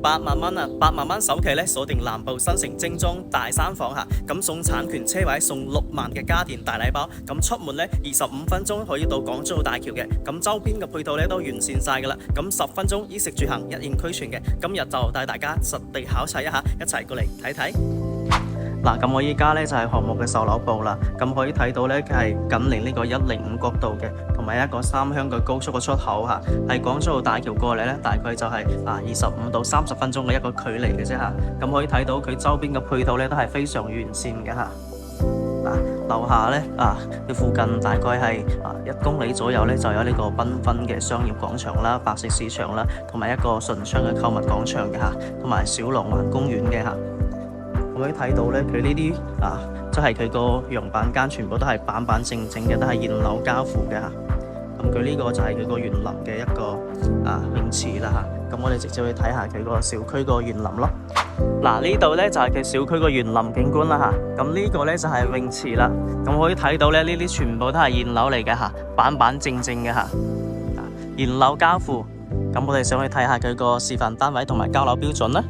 8萬蚊啊！8萬蚊首期咧，鎖定南部新城精裝大三房嚇，咁送產權車位，送6萬嘅家電大禮包，咁出門咧25分鐘可以到港珠澳大橋嘅，咁周邊嘅配套咧都完善晒噶啦，咁10分鐘衣食住行一應俱全嘅，今日就帶大家實地考察一下，一齊過嚟睇睇。嗱，咁我依家咧就係項目嘅售樓部啦，咁可以睇到咧係緊鄰呢個105國道嘅，同埋一個三鄉嘅高速嘅出口嚇，係港珠澳大橋過嚟咧，大概就係25到30分鐘嘅一個距離嘅啫嚇，咁可以睇到佢周邊嘅配套咧都係非常完善嘅嚇。嗱，樓下咧佢附近大概係1公里左右咧就有呢個繽紛嘅商業廣場啦、白色市場啦，同埋一個順暢嘅購物廣場嘅嚇，同埋小浪環公園嘅嚇。可以睇到咧，佢呢啲即係佢個樣板間全部都係板板正正嘅，都係現樓交付嘅嚇。咁佢呢個就係佢個園林嘅一個泳池啦嚇。咁我哋直接去睇下佢個小區個園林咯。嗱，呢度咧就係佢小區個園林景觀啦嚇。咁呢個咧就係泳池啦。咁可以睇到咧，呢啲全部都係現樓嚟嘅嚇，板板正正嘅嚇。現樓交付。咁我哋想去睇下佢個示範單位同埋交樓標準啦。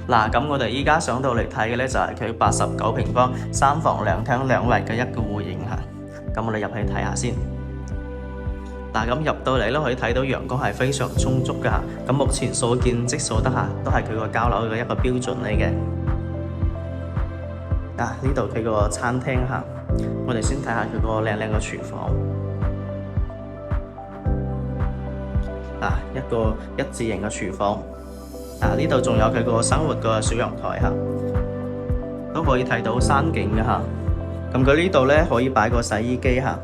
嗱，咁我哋依家上到嚟睇嘅咧就係佢89平方3房2廳2衛嘅一個戶型嚇。咁我哋入去睇下先。嗱，咁入到嚟咧可以睇到陽光係非常充足嘅嚇。咁目前所見即所得嚇，都係佢個交樓嘅一個標準嚟嘅。呢度佢個餐廳嚇，我哋先睇下佢個靚靚嘅廚房。一個一字型嘅廚房。呢度仲有佢個生活個小陽台嚇，都可以睇到山景嘅嚇。咁佢呢度咧可以擺個洗衣機嚇。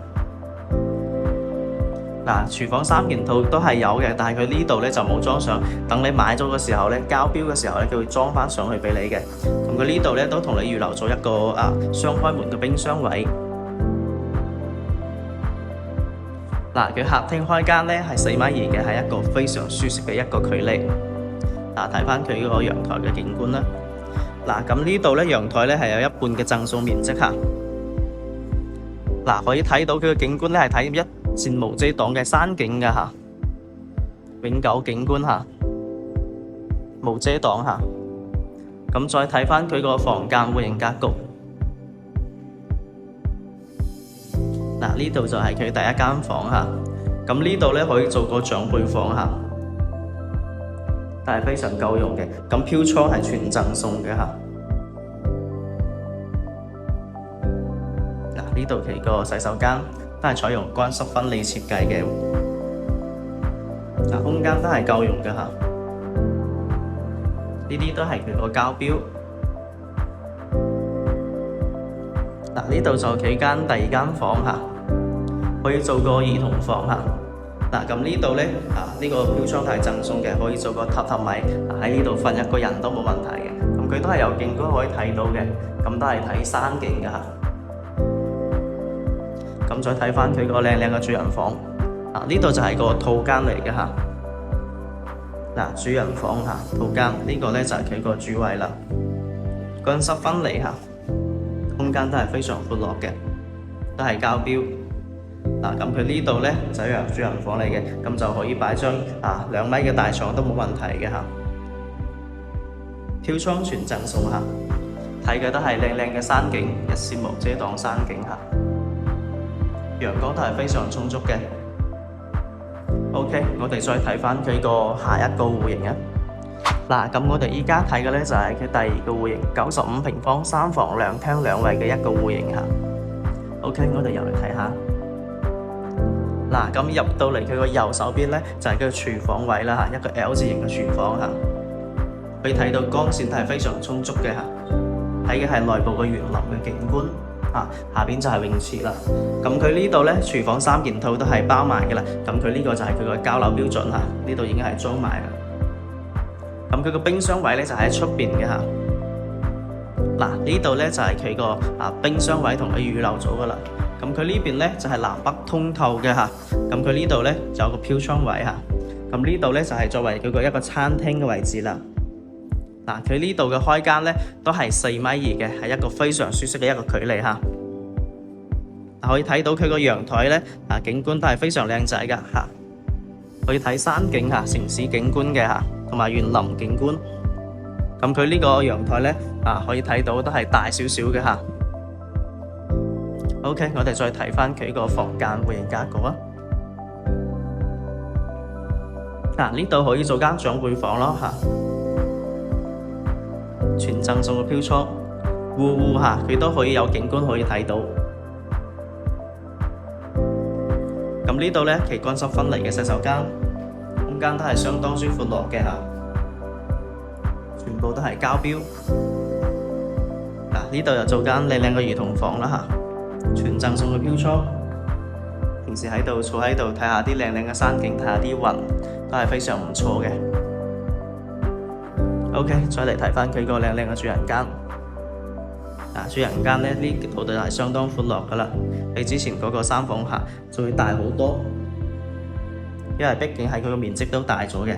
廚房3件套都係有嘅，但係佢呢度咧就冇裝上。等你買咗嘅時候咧，交標嘅時候咧，佢會裝翻上去俾你嘅。咁佢呢度咧都同你預留咗一個雙開門嘅冰箱位。佢客廳開間咧係4.2米嘅，係一個非常舒適嘅一個距離。睇翻佢個陽台嘅景觀啦。咁呢度咧陽台咧係有一半嘅贈送面積嚇。可以睇到佢嘅景觀咧係睇一線無遮擋嘅山景嘅嚇，永久景觀嚇，無遮擋嚇。咁再睇翻佢個房間戶型格局。呢度就係佢第一間房嚇。咁呢度咧可以做個長輩房嚇。係非常夠用嘅，咁飄窗係全贈送嘅嚇。呢度佢個洗手間都係採用乾濕分離設計嘅，空間都係夠用嘅嚇。呢啲都係佢個交標。呢度就佢間第2間房嚇，可以做個兒童房嚇。咁呢度咧呢個飄窗係贈送嘅，可以做個榻榻米喺呢度瞓一個人都冇問題嘅。咁佢都係有景觀可以睇到嘅，咁都係睇山景嘅嚇。咁再睇翻佢個靚靚嘅主人房，呢度就係個套間嚟嘅嚇。主人房嚇套間呢個咧就係佢個主位啦，乾濕分離嚇，空間都係非常闊落嘅，都係交標。咁佢呢度咧就係主人房嚟嘅，咁就可以擺張2米嘅大床都冇問題嘅嚇。飄窗全贈送嚇，睇嘅都係靚靚嘅山景，一線無遮擋山景嚇，陽光都係非常充足嘅。OK， 我哋再睇翻佢個下一個戶型啊。咁我哋依家睇嘅咧就係佢第2個戶型，95平方3房2廳2衛嘅一個戶型嚇。OK， 我哋又嚟睇下。咁入到嚟佢個右手邊咧就係佢個廚房位啦嚇，一個 L 字型嘅廚房嚇。可以睇到光線係非常充足嘅嚇，睇嘅係內部嘅園林嘅景觀下邊就係泳池啦。咁佢呢度咧廚房3件套都係包埋嘅啦。咁佢呢個就係佢個交樓標準嚇，呢度已經係裝埋啦。咁佢個冰箱位咧就喺出邊嘅嚇。呢度咧就係佢個冰箱位同佢預留咗噶啦。咁佢呢邊咧就係南北通透嘅嚇。咁佢呢度咧就有個飄窗位嚇。咁呢度咧就係作為佢個一個餐廳嘅位置啦。佢呢度嘅開間咧都係4.2米嘅，係一個非常舒適嘅一個距離嚇。可以睇到佢個陽台咧景觀都係非常靚仔㗎嚇，可以睇山景嚇，城市景觀嘅嚇。同埋園林景觀。咁佢呢個陽台呢，可以睇到都係大少少嘅嚇。OK， 我哋再睇翻佢個房間戶型格局啊。呢度可以做間長輩房咯嚇，全贈送嘅飄窗，戶嚇佢都可以有景觀可以睇到。咁呢度呢，其乾濕分離嘅洗手間，空間都係相當之闊落嘅嚇，全部都係膠標。呢度又做間靚靚嘅兒童房啦嚇，全贈送嘅飄窗，平時喺度坐喺度睇下啲靚靚嘅山景，睇下啲雲，都係非常唔錯嘅。OK， 再嚟睇翻佢個靚靚嘅主人間。主人間呢度就係相當闊落噶啦，比之前嗰個三房客就會大好多，因為畢竟係佢個面積都大咗嘅。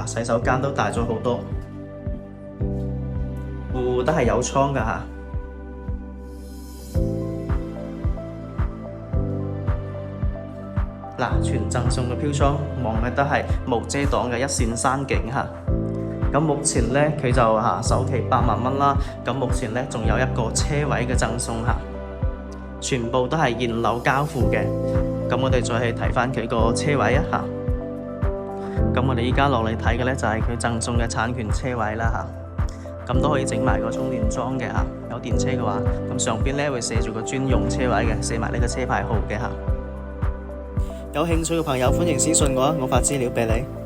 洗手間都大咗好多，戶都係有窗噶嚇。全贈送嘅飄窗，望嘅都係無遮擋嘅一線山景嚇。咁目前呢，佢就首期8萬蚊啦。咁目前呢，仲有一個車位嘅贈送嚇，全部都係現樓交付嘅。咁我哋再去睇翻佢個車位嚇。咁我哋依家落嚟睇嘅呢，就係佢贈送嘅產權車位啦嚇。咁都可以整埋個充電樁嘅嚇，有電車嘅話，咁上邊呢會寫住個專用車位嘅，寫埋呢個車牌號嘅嚇。有興趣嘅朋友歡迎私信我，我發資料俾你。